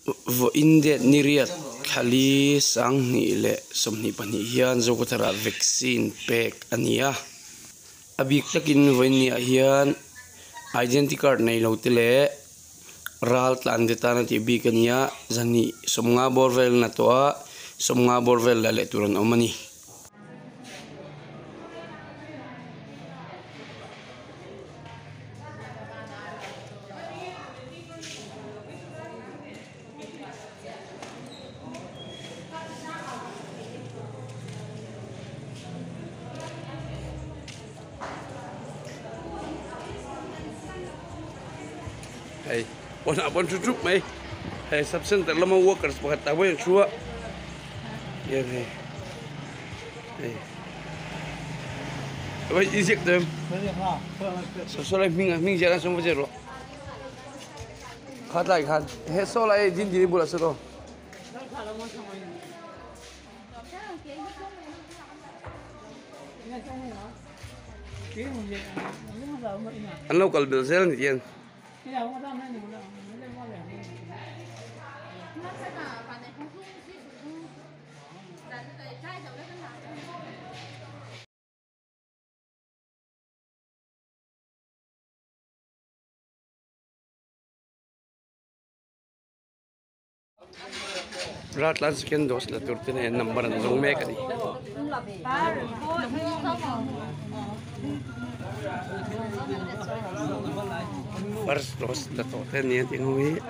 vo indet niriat khali sang ni le somni pani hian zo kotara vaccine pack ania abik takin voin ni hian identity card nei lo tele ral tlan de tan ti bi kania zani somnga borvel na to a somnga borvel la le turon omani hey pon tutup mai hey subsen terlama workers pakat tahu yang chua ya hey apa isik dem so lai ming jangan semua jero khat lai khat he so lai din diri bola so an local bill sel ni yen Ratlan sekian dos la turtin en number an zong me kani first dos la toten ni tinui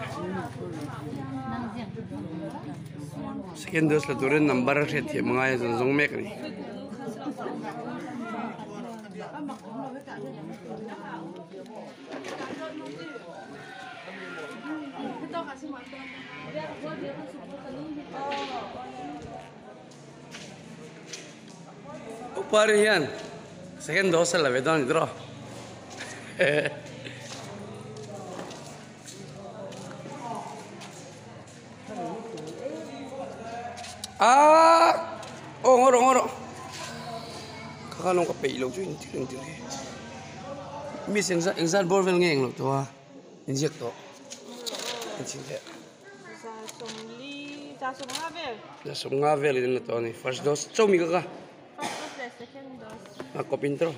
sekian dos la turin number set ye mga zong me kani Upar yan, second dose la vedon idro. Oh ngoro. Kakalong ka pailaw jo inti. Miss exal borvel ngeng lo to ha. Inject to. Inject. Sa somngavel din to ni first dose. Chow mi ka. Second dose. Ako pintro.